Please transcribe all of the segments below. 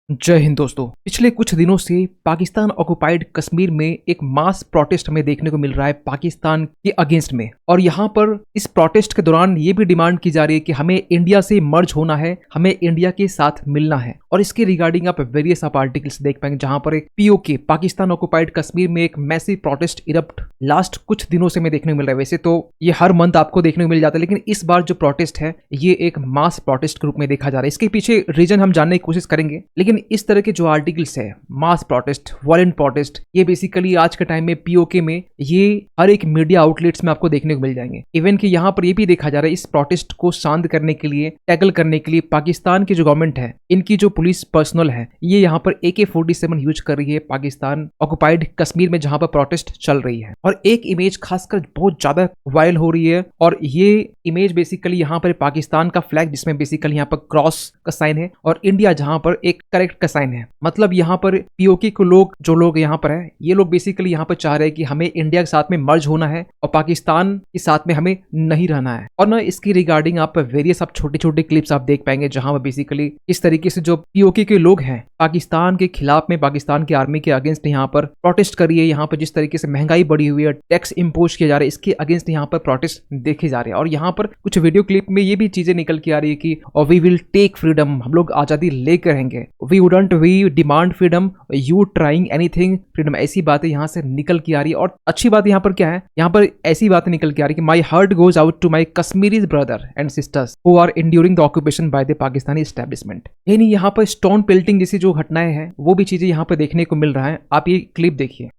जय हिंद दोस्तों। पिछले कुछ दिनों से पाकिस्तान ऑक्युपाइड कश्मीर में एक मास प्रोटेस्ट हमें देखने को मिल रहा है पाकिस्तान के अगेंस्ट में। और यहाँ पर इस प्रोटेस्ट के दौरान ये भी डिमांड की जा रही है कि हमें इंडिया से मर्ज होना है, हमें इंडिया के साथ मिलना है। और इसके रिगार्डिंग आप वेरियस आर्टिकल्स देख पाएंगे जहां पर एक पीओके पाकिस्तान ऑक्युपाइड कश्मीर में एक मैसिव प्रोटेस्ट इरप्ट लास्ट कुछ दिनों से हमें देखने को मिल रहा है। वैसे तो ये हर मंथ आपको देखने को मिल जाता है, लेकिन इस बार जो प्रोटेस्ट है ये एक मास प्रोटेस्ट के रूप में देखा जा रहा है। इसके पीछे रीजन हम जानने की कोशिश करेंगे, लेकिन इस तरह के जो आर्टिकल्स है मास प्रोटेस्ट, वायलेंट प्रोटेस्ट, ये बेसिकली आज के टाइम में पीओके में ये हर एक मीडिया आउटलेट्स में आपको देखने को मिल जाएंगे। इवन कि यहाँ पर ये भी देखा जा रहा है इस प्रोटेस्ट को शांत करने के लिए, टैकल करने के लिए पाकिस्तान की जो गवर्नमेंट है, इनकी जो पुलिस पर्सनल है, ये यहाँ पर AK-47 यूज कर रही है पाकिस्तान ऑक्युपाइड कश्मीर में जहां पर प्रोटेस्ट चल रही है। और एक इमेज खासकर बहुत ज्यादा वायरल हो रही है, और ये इमेज बेसिकली यहाँ पर पाकिस्तान का फ्लैग जिसमें बेसिकली यहाँ पर क्रॉस का साइन है और इंडिया जहां पर एक करेक्ट का साइन है। मतलब यहाँ पर पीओके को जो लोग यहाँ पर है, ये लोग बेसिकली यहाँ पर चाह रहे हैं कि हमें इंडिया के साथ में मर्ज होना है और पाकिस्तान के साथ में हमें नहीं रहना है। और ना इसकी रिगार्डिंग आप वेरियस आप छोटे छोटे क्लिप्स आप देख पाएंगे जहां पर बेसिकली इस तरीके से जो पीओके के लोग हैं पाकिस्तान के खिलाफ में, पाकिस्तान की आर्मी के अगेंस्ट यहाँ पर प्रोटेस्ट करिए। यहाँ पर जिस तरीके से महंगाई बढ़ी हुई है, टैक्स इम्पोज किया जा रहा है, इसके अगेंस्ट यहाँ पर प्रोटेस्ट देखे जा रहे हैं। और यहाँ पर कुछ वीडियो क्लिप में ये भी चीजें निकल के आ रही है कि वी विल टेक फ्रीडम, हम लोग आजादी लेकर रहेंगे, we wouldn't we demand freedom, you trying anything freedom, ऐसी बातें यहाँ से निकल के आ रही है। और अच्छी बात यहाँ पर क्या है, यहाँ पर ऐसी बातें निकल के आ रही है कि my heart goes out to my Kashmiri brother and sisters who are enduring the occupation by the Pakistani establishment. यानी यहाँ पर स्टोन पेल्टिंग जैसी जो घटनाएं हैं वो भी चीजें यहाँ पर देखने को मिल रहा है। आप ये क्लिप देखिए।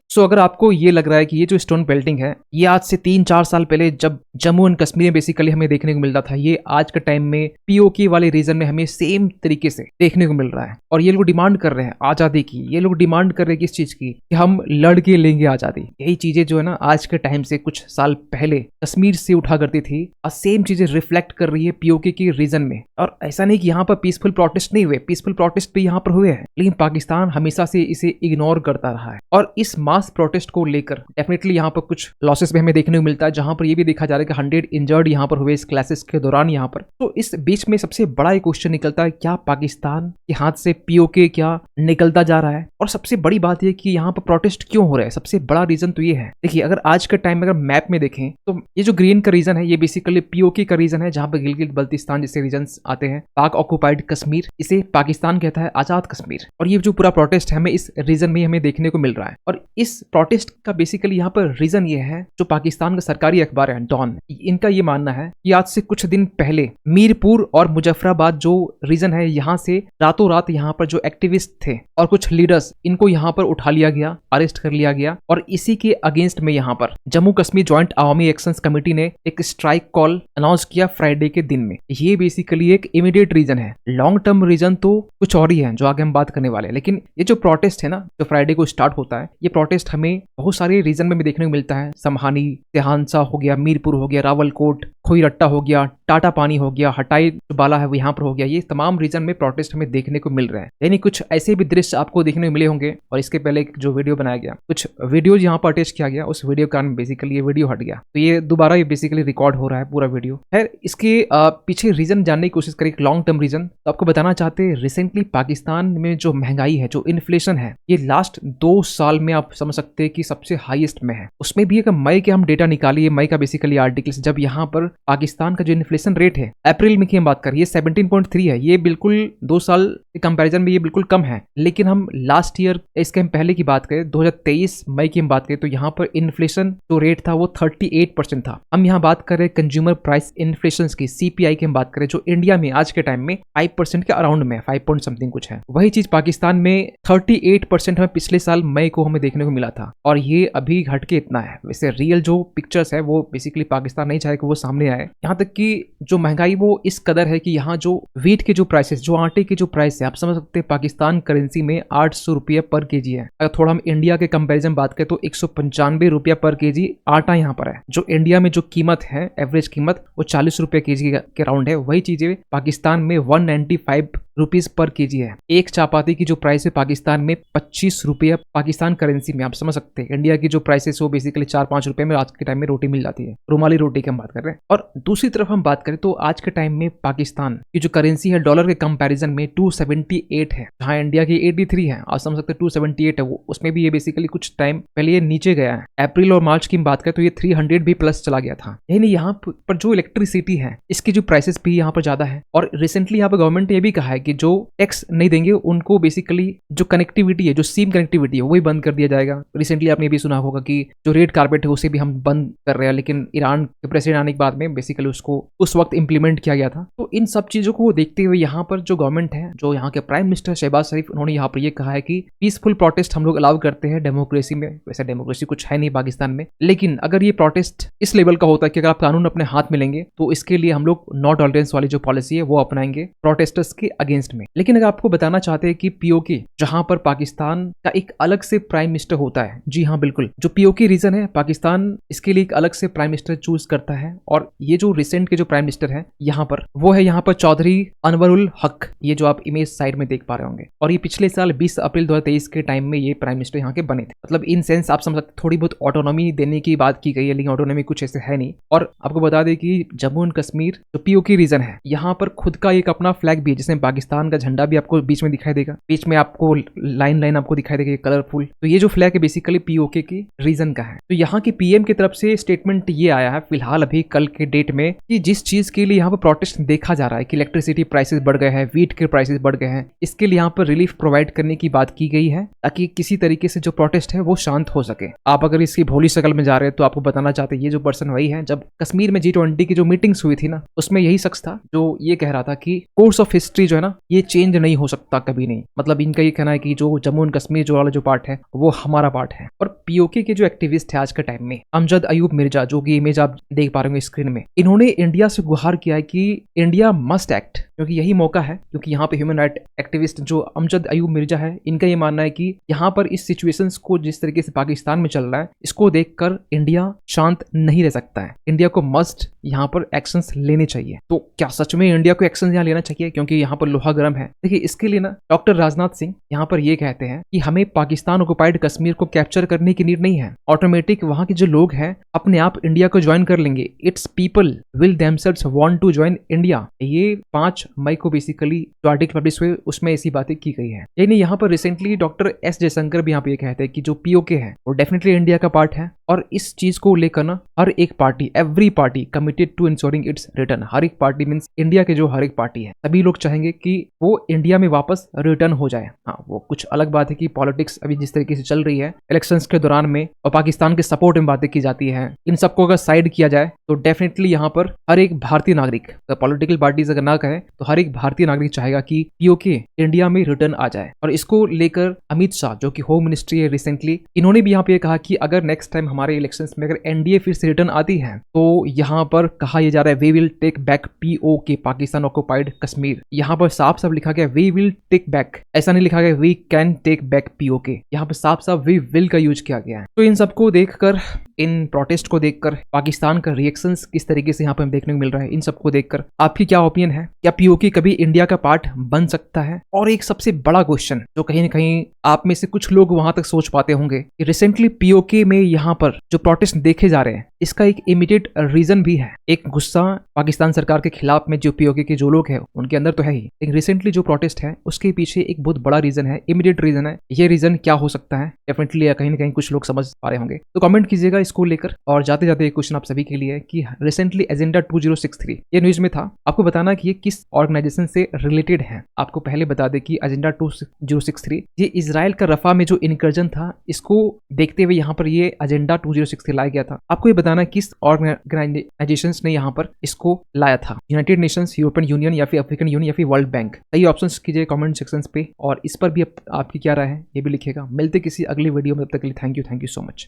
तो अगर आपको ये लग रहा है कि ये जो स्टोन पेल्टिंग है ये आज से 3-4 साल पहले जब जम्मू एंड कश्मीर में बेसिकली हमें देखने को मिलता था, ये आज के टाइम में पीओके वाले रीजन में हमें सेम तरीके से देखने को मिल रहा है। और ये लोग डिमांड कर रहे हैं आजादी की, ये लोग डिमांड कर रहे हैं किस चीज की, कि हम लड़ के लेंगे आजादी। यही चीजें जो है ना आज के टाइम से कुछ साल पहले कश्मीर से उठा करती थी, और सेम चीजें रिफ्लेक्ट कर रही है पीओके के रीजन में। और ऐसा नहीं कि यहाँ पर पीसफुल प्रोटेस्ट नहीं हुए, पीसफुल प्रोटेस्ट भी यहाँ पर हुए हैं, लेकिन पाकिस्तान हमेशा से इसे इग्नोर करता रहा है। और इस मास प्रोटेस्ट को लेकर डेफिनेटली यहाँ पर कुछ लॉसेस भी हमें देखने को मिलता है, जहां पर ये भी देखा जा रहा है कि 100 इंजर्ड यहाँ पर हुए इस क्लासेस के दौरान यहाँ पर। तो इस बीच में सबसे बड़ा एक क्वेश्चन निकलता है, क्या पाकिस्तान के हाथ से पीओके क्या निकलता जा रहा है? और सबसे बड़ी बात यह कि यहाँ पर प्रोटेस्ट क्यों हो रहा है, सबसे बड़ा रीजन तो ये है। देखिए, अगर आज के टाइम में अगर मैप में देखें तो ये जो ग्रीन का रीजन है ये बेसिकली पीओके का रीजन है, जहां पर गिलगित बल्तिस्तान जैसे रीजन आते हैं। पाक ऑक्युपाइड कश्मीर, इसे पाकिस्तान कहता है आजाद कश्मीर। और ये जो पूरा प्रोटेस्ट है हमें इस रीजन में हमें देखने को मिल रहा है। और इस प्रोटेस्ट का बेसिकली यहाँ पर रीजन ये है, जो पाकिस्तान का सरकारी अखबार है डॉन, इनका ये मानना है कि आज से कुछ दिन पहले मीरपुर और मुजफ्फराबाद जो रीजन है यहाँ से रातों रात यहाँ पर जो एक्टिविस्ट थे और कुछ लीडर्स, इनको यहाँ पर उठा लिया गया, अरेस्ट कर लिया गया। और इसी के अगेंस्ट में यहाँ पर जम्मू कश्मीर ज्वाइंट अवामी एक्शन कमेटी ने एक स्ट्राइक कॉल अनाउंस किया फ्राइडे के दिन में। ये बेसिकली एक इमीडिएट रीजन है, लॉन्ग टर्म रीजन तो कुछ और ही है जो आगे हम बात करने वाले हैं। लेकिन ये जो प्रोटेस्ट है ना, जो फ्राइडे को स्टार्ट होता है, ये प्रोटेस्ट हमें बहुत सारे रीजन में भी देखने को मिलता है। समहानी, तेहानसा हो गया, मीरपुर हो गया, रावलकोट, खोईरट्टा हो गया, टाटा पानी हो गया, हटाई बाला है वो यहाँ पर हो गया। ये तमाम रीजन में प्रोटेस्ट हमें देखने को मिल रहे हैं। यानी कुछ ऐसे भी दृश्य आपको देखने को मिले होंगे। और इसके पहले जो वीडियो बनाया गया, कुछ वीडियो यहाँ पर अटैच किया गया, उस वीडियो का बेसिकली ये वीडियो हट गया, तो ये दोबारा ये बेसिकली रिकॉर्ड हो रहा है पूरा वीडियो है। इसके पीछे रीजन जानने की कोशिश करें, लॉन्ग टर्म रीजन। तो आपको बताना चाहते हैं, रिसेंटली पाकिस्तान में जो महंगाई है, जो इन्फ्लेशन है, ये लास्ट 2 साल में आप समझ सकते हैं कि सबसे हाईएस्ट में है। उसमें भी एक मई के हम डेटा निकालिए, मई का बेसिकली आर्टिकल्स, जब यहाँ पर पाकिस्तान का जो इन्फ्लेशन रेट है अप्रैल में की हम बात करें, ये 17.3 है। ये बिल्कुल 2 साल के कंपैरिजन में ये बिल्कुल कम है। लेकिन हम लास्ट ईयर, इसके हम पहले की बात करें, 2023 मई की हम बात करें, तो यहाँ पर इन्फ्लेशन जो रेट था वो 38% था। हम यहाँ बात करें कंज्यूमर प्राइस इन्फ्लेशन की, CPI की हम बात करें, जो इंडिया में आज के टाइम में 5% के अराउंड में, 5 पॉइंट समथिंग कुछ है। वही चीज पाकिस्तान में 38% हमें पिछले साल मई को हमें देखने को मिला था। और ये अभी घट के इतना है। वैसे रियल जो पिक्चर्स है वो बेसिकली पाकिस्तान नहीं चाहे कि वो सामने आए। यहाँ तक कि जो महंगाई वो इस कदर है कि यहाँ जो वीट के जो प्राइसेस, जो आटे के जो प्राइस है, आप समझ सकते हैं पाकिस्तान करेंसी में 800 रुपये पर केजी है। अगर थोड़ा हम इंडिया के कंपैरिजन बात करें तो 195 रुपया पर केजी आटा यहाँ पर है। जो इंडिया में जो कीमत है, एवरेज कीमत, वो 40 रुपये केजी के राउंड है। वही चीजें पाकिस्तान में 195 रुपीज पर केजी है। एक चापाती की जो प्राइस है पाकिस्तान में 25 रुपये पाकिस्तान करेंसी में, आप समझ सकते हैं। इंडिया की जो प्राइसेस वो बेसिकली 4-5 रुपए में आज के टाइम में रोटी मिल जाती है, रुमाली रोटी की हम बात कर रहे हैं। और दूसरी तरफ हम बात करें तो आज के टाइम में पाकिस्तान की जो करेंसी है डॉलर के कंपैरिजन में 278 है, जहां इंडिया की 83 है। आप समझ सकते हैं 278 है वो, उसमें भी ये बेसिकली कुछ टाइम पहले ये नीचे गया है। अप्रैल और मार्च की बात करें तो ये 300 भी प्लस चला गया था। यानी यहाँ पर जो इलेक्ट्रिसिटी है इसकी जो प्राइसेस भी यहाँ पर ज्यादा है। और रिसेंटली यहाँ पर गवर्नमेंट ने ये भी कहा है कि जो टैक्स नहीं देंगे उनको बेसिकली जो कनेक्टिविटी है, जो सिम कनेक्टिविटी है, वही बंद कर दिया जाएगा। रिसेंटली आपने भी सुना होगा कि जो रेड कार्पेट है उसे भी हम बंद कर रहे हैं, लेकिन ईरान के प्रेसिडेंट आने के बाद में बेसिकली उसको उस वक्त इंप्लीमेंट किया गया था। तो इन सब चीजों को देखते हुए यहाँ पर जो गवर्नमेंट है, जो यहाँ के प्राइम मिनिस्टर शहबाज शरीफ, उन्होंने यहाँ पर ये कहा है कि पीसफुल प्रोटेस्ट हम लोग अलाउ करते हैं डेमोक्रेसी में। वैसे डेमोक्रेसी कुछ है नहीं पाकिस्तान में, लेकिन अगर ये प्रोटेस्ट इस लेवल का होता है कि अगर आप कानून अपने हाथ में लेंगे तो इसके लिए हम लोग नो टॉलरेंस वाली जो पॉलिसी है वो अपनाएंगे प्रोटेस्टर्स के अगेंस्ट में। लेकिन अगर आपको बताना चाहते हैं कि पीओके, जहां पर पाकिस्तान का एक अलग से प्राइम मिनिस्टर होता है, जी हाँ बिल्कुल, जो पीओके रीजन है पाकिस्तान इसके लिए एक अलग से प्राइम मिनिस्टर चूज करता है। और ये जो रिसेंट के जो प्राइम मिनिस्टर है यहाँ पर, वो है यहाँ पर चौधरी अनवरुल हक, ये जो आप इमेज साइड में देख पा रहे होंगे। और ये पिछले साल 20 अप्रैल 2023 के टाइम में ये प्राइम मिनिस्टर यहाँ के बने थे। मतलब इन सेंस आप समझ सकते, थोड़ी बहुत ऑटोनॉमी देने की बात की गई है, लेकिन ऑटोनॉमी कुछ ऐसे है नहीं। और आपको बता दें कि जम्मू एंड कश्मीर जो पीओके रीजन है, यहाँ पर खुद का एक अपना फ्लैग भी है, जिसमें पाकिस्तान का झंडा भी आपको बीच में दिखाई देगा, बीच में आपको लाइन आपको दिखाई देगी कलरफुल। तो ये जो फ्लैग है बेसिकली पीओके की रीजन का है। तो यहाँ की पीएम की तरफ से स्टेटमेंट ये आया है फिलहाल अभी कल के डेट में कि जिस चीज के लिए यहाँ पर प्रोटेस्ट देखा जा रहा है कि इलेक्ट्रिसिटी प्राइसेस बढ़ गए हैं, वीट के प्राइसेस बढ़ गए हैं, इसके लिए यहाँ पर रिलीफ प्रोवाइड करने की बात की गई है ताकि किसी तरीके से जो प्रोटेस्ट है वो शांत हो सके। आप अगर इसकी भोली शक्ल में जा रहे हैं तो आपको बताना चाहते हैं ये जो पर्सन वही है जब कश्मीर में G20 की जो मीटिंग्स हुई थी ना, उसमें यही शख्स था जो ये कह रहा था कि कोर्स ऑफ हिस्ट्री जो है ना ये चेंज नहीं हो सकता कभी नहीं। मतलब इनका ये कहना है कि जो जम्मू एंड कश्मीर जो वाला जो पार्ट है वो हमारा पार्ट है। और पीओके के जो एक्टिविस्ट है आज के टाइम में, अमजद अयूब मिर्जा, जो कि इमेज आप देख पा रहे होंगे स्क्रीन में, इन्होंने इंडिया से गुहार किया है कि इंडिया मस्ट एक्ट, क्योंकि यही मौका है। क्योंकि यहाँ पे ह्यूमन राइट एक्टिविस्ट जो अमजद अयूब मिर्जा है, इनका ये मानना है कि यहाँ पर इस सिचुएशंस को जिस तरीके से पाकिस्तान में चल रहा है, इसको देखकर इंडिया शांत नहीं रह सकता है। इंडिया को मस्ट यहाँ पर एक्शंस लेने चाहिए। तो क्या सच में इंडिया को एक्शन यहाँ लेना चाहिए? क्योंकि यहाँ पर लोहा गर्म है। देखिए इसके लिए ना डॉक्टर राजनाथ सिंह यहाँ पर ये कहते हैं कि हमें पाकिस्तान ऑक्युपाइड कश्मीर को कैप्चर करने की नीड नहीं है। ऑटोमेटिक वहाँ के जो लोग हैं अपने आप इंडिया को ज्वाइन कर लेंगे। It's people will themselves want to join India. ये 5 मई को बेसिकली जो आर्टिकल पब्लिश हुए उसमें ऐसी बातें की गई है। यानी यहाँ पर रिसेंटली डॉक्टर एस जयशंकर भी यहाँ पे ये कहते हैं कि जो पीओके है वो डेफिनेटली इंडिया का पार्ट है। और इस चीज को लेकर ना हर एक party, every party committed to insuring its return. हर एक पार्टी मींस इंडिया के जो हर एक पार्टी है, सभी लोग चाहेंगे कि वो इंडिया में वापस रिटर्न हो जाए। हाँ, वो कुछ अलग बात है कि पॉलिटिक्स अभी जिस तरीके से चल रही है इलेक्शंस के दौरान में और पाकिस्तान के सपोर्ट में बातें की जाती है, इन सबको अगर साइड किया जाए तो डेफिनेटली यहाँ पर हर एक भारतीय नागरिक, पॉलिटिकल पार्टीज अगर ना कहे तो हर एक भारतीय नागरिक चाहेगा कि पीओके इंडिया में रिटर्न आ जाए। और इसको लेकर अमित शाह जो कि होम मिनिस्ट्री है रिसेंटली, इन्होंने भी यहाँ पे कहा कि अगर नेक्स्ट टाइम हमारे इलेक्शंस में अगर एनडीए फिर से रिटर्न आती है तो यहाँ पर कहा यह जा रहा है we will take back PoK, Pakistan occupied Kashmir. यहाँ पर साफ साफ लिखा गया वी विल टेक बैक, ऐसा नहीं लिखा गया we can take back PoK. यहाँ पर साफ साफ वी विल का यूज किया गया है। तो इन सबको देखकर, इन प्रोटेस्ट को देखकर पाकिस्तान का रिएक्शंस किस तरीके से यहाँ पे देखने को मिल रहा है, इन सबको देखकर आपकी क्या ओपिनियन है? क्या पीओके कभी इंडिया का पार्ट बन सकता है? और एक सबसे बड़ा क्वेश्चन जो कहीं ना कहीं आप में से कुछ लोग वहां तक सोच पाते होंगे कि रिसेंटली पीओके में यहाँ पर जो प्रोटेस्ट देखे जा रहे हैं इसका एक इमीडिएट रीजन भी है। एक गुस्सा पाकिस्तान सरकार के खिलाफ में जो पीओके के जो लोग हैं उनके अंदर तो है ही, लेकिन रिसेंटली जो प्रोटेस्ट है उसके पीछे एक बहुत बड़ा रीजन है, इमीडिएट रीजन है। ये रीजन क्या हो सकता है डेफिनेटली कहीं ना कहीं कुछ लोग समझ पा रहे होंगे, तो कमेंट कीजिएगा इसको लेकर। और जाते जाते एक क्वेश्चन आप सभी के लिए कि रिसेंटली एजेंडा 2063 ये न्यूज में था, आपको बताना कि ये किस ऑर्गेनाइजेशन से रिलेटेड है। आपको पहले बता दें कि एजेंडा 2063 ये इजराइल का रफा में जो इनकर्जन था इसको देखते हुए यहाँ पर ये एजेंडा 2063 लाया गया था। आपको ये बताना किस ऑर्गेनाइजेशन ने यहाँ पर इसको लाया था, यूनाइटेड नेशंस, यूरोपियन यूनियन या फिर अफ्रीकन यूनियन या फिर वर्ल्ड बैंक। सही ऑप्शन कीजिए कमेंट सेक्शन पे और इस पर भी आपकी क्या राय है ये भी लिखिएगा। मिलते किसी अगली वीडियो में, तब तक के लिए थैंक यू सो मच।